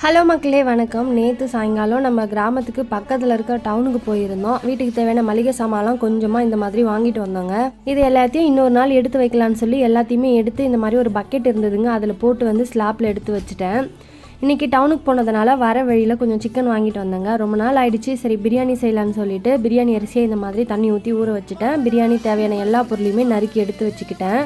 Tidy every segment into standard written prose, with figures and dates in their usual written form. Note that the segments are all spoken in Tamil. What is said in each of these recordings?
ஹலோ மக்களே வணக்கம். நேற்று சாயங்காலம் நம்ம கிராமத்துக்கு பக்கத்தில் இருக்க டவுனுக்கு போயிருந்தோம். வீட்டுக்கு தேவையான மளிகை சாமான்லாம் கொஞ்சமாக இந்த மாதிரி வாங்கிட்டு வந்தோங்க. இது எல்லாத்தையும் இன்னொரு நாள் எடுத்து வைக்கலான்னு சொல்லி எல்லாத்தையுமே எடுத்து இந்த மாதிரி ஒரு பக்கெட் இருந்ததுங்க, அதில் போட்டு வந்து ஸ்லாப்பில் எடுத்து வச்சுட்டேன். இன்றைக்கி டவுனுக்கு போனதுனால வர வழியில் கொஞ்சம் சிக்கன் வாங்கிட்டு வந்தேங்க. ரொம்ப நாள் ஆயிடுச்சு, சரி பிரியாணி செய்யலான்னு சொல்லிட்டு பிரியாணி அரிசியை இந்த மாதிரி தண்ணி ஊற்றி ஊற வச்சுட்டேன். பிரியாணி தேவையான எல்லா பொருளையுமே நறுக்கி எடுத்து வச்சுக்கிட்டேன்.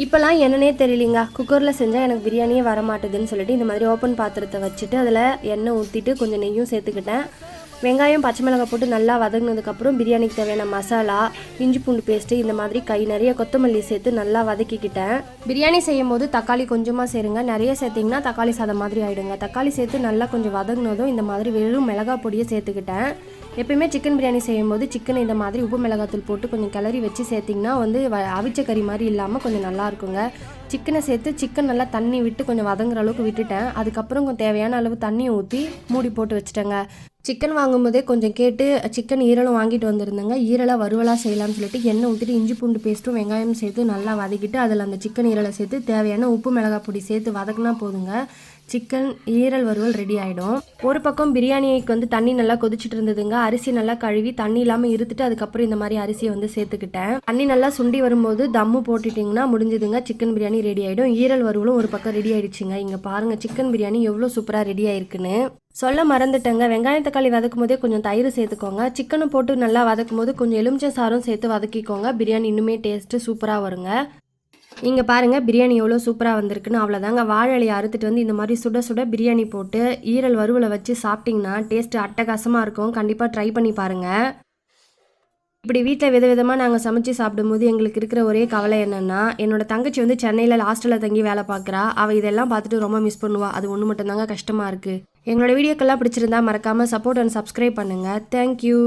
இப்போலாம் என்னன்னே தெரியலிங்க, குக்கரில் செஞ்சால் எனக்கு பிரியாணியே வரமாட்டுதுன்னு சொல்லிட்டு இந்த மாதிரி ஓப்பன் பாத்திரத்தை வச்சுட்டு அதில் எண்ணெய் ஊற்றிட்டு கொஞ்சம் நெய்யும் சேர்த்துக்கிட்டேன். வெங்காயம் பச்சை மிளகாய் போட்டு நல்லா வதங்கினதுக்கப்புறம் பிரியாணிக்கு தேவையான மசாலா, இஞ்சி பூண்டு பேஸ்ட்டு, இந்த மாதிரி கை நிறைய கொத்தமல்லி சேர்த்து நல்லா வதக்கிக்கிட்டேன். பிரியாணி செய்யும் போது தக்காளி கொஞ்சமாக சேருங்க, நிறைய சேர்த்திங்கன்னா தக்காளி சாதம் மாதிரி ஆகிடுங்க. தக்காளி சேர்த்து நல்லா கொஞ்சம் வதங்கினதும் இந்த மாதிரி வெறும் மிளகாய் பொடியை சேர்த்துக்கிட்டேன். எப்பயுமே சிக்கன் பிரியாணி செய்யும்போது சிக்கன் இந்த மாதிரி உப்பு மிளகாத்தூள் போட்டு கொஞ்சம் கிளறி வச்சு சேர்த்திங்கன்னா வந்து அவிச்ச கறி மாதிரி இல்லாமல் கொஞ்சம் நல்லா இருக்குங்க. சிக்கனை சேர்த்து சிக்கன் நல்லா தண்ணி விட்டு கொஞ்சம் வதங்குற அளவுக்கு விட்டுட்டேன். அதுக்கப்புறம் கொஞ்சம் தேவையான அளவு தண்ணி ஊற்றி மூடி போட்டு வச்சுட்டேங்க. சிக்கன் வாங்கும்போதே கொஞ்சம் கேட்டு சிக்கன் ஈரலும் வாங்கிட்டு வந்திருந்தேங்க. ஈரலை வறுவலாக செய்யலாம்னு சொல்லிட்டு எண்ணெய் ஊற்றிட்டு இஞ்சி பூண்டு பேஸ்ட்டும் வெங்காயம் சேர்த்து நல்லா வதக்கிட்டு அதில் அந்த சிக்கன் ஈரலை சேர்த்து தேவையான உப்பு மிளகாய் பொடி சேர்த்து வதக்குனா போதுங்க, சிக்கன் ஈரல் வறுவல் ரெடி ஆகிடும். ஒரு பக்கம் பிரியாணிக்கு வந்து தண்ணி நல்லா கொதிச்சுட்டு இருந்ததுங்க. அரிசி நல்லா கழுவி தண்ணி இல்லாமல் இருத்துட்டு அதுக்கப்புறம் இந்த மாதிரி அரிசியை வந்து சேர்த்துக்கிட்டேன். தண்ணி நல்லா சுண்டி வரும்போது தம்மு போட்டுட்டிங்கன்னா முடிஞ்சுதுங்க, சிக்கன் பிரியாணி ரெடி ஆகிடும். ஈரல் வறுவலும் ஒரு பக்கம் ரெடி ஆகிடுச்சுங்க. இங்கே பாருங்கள் சிக்கன் பிரியாணி எவ்வளோ சூப்பராக ரெடி ஆயிருக்குன்னு. சொல்ல மறந்துட்டேங்க, வெங்காயம் தக்காளி வதக்கும் போதே கொஞ்சம் தயிர் சேர்த்துக்கோங்க. சிக்கனை போட்டு நல்லா வதக்கும் போது கொஞ்சம் எலுமிச்சை சாரும் சேர்த்து வதக்கிக்கோங்க. பிரியாணி இன்னுமே டேஸ்ட்டு சூப்பராக வருங்க. இங்கே பாருங்கள் பிரியாணி எவ்வளோ சூப்பராக வந்திருக்குன்னு. அவ்வளோதாங்க, வாழை இலையை அறுத்துட்டு வந்து இந்த மாதிரி சுட சுட பிரியாணி போட்டு ஈரல் வறுவலை வச்சு சாப்பிட்டிங்கன்னா டேஸ்ட்டு அட்டகாசமாக இருக்கும். கண்டிப்பாக ட்ரை பண்ணி பாருங்கள். இப்படி வீட்டில் விதவிதமாக நாங்கள் சமைச்சு சாப்பிடும்போது எங்களுக்கு இருக்கிற ஒரே கவலை என்னென்னா, என்னோடய தங்கச்சி வந்து சென்னையில் ஹாஸ்டலில் தங்கி வேலை பார்க்குறா. அவள் இதெல்லாம் பார்த்துட்டு ரொம்ப மிஸ் பண்ணுவாள். அது ஒன்று மட்டும்தாங்க கஷ்டமாக இருக்குது. எங்களோட வீடியோக்கெல்லாம் பிடிச்சிருந்தா மறக்காமல் சப்போர்ட் அண்ட் சப்ஸ்கிரைப் பண்ணுங்கள். தேங்க்யூ.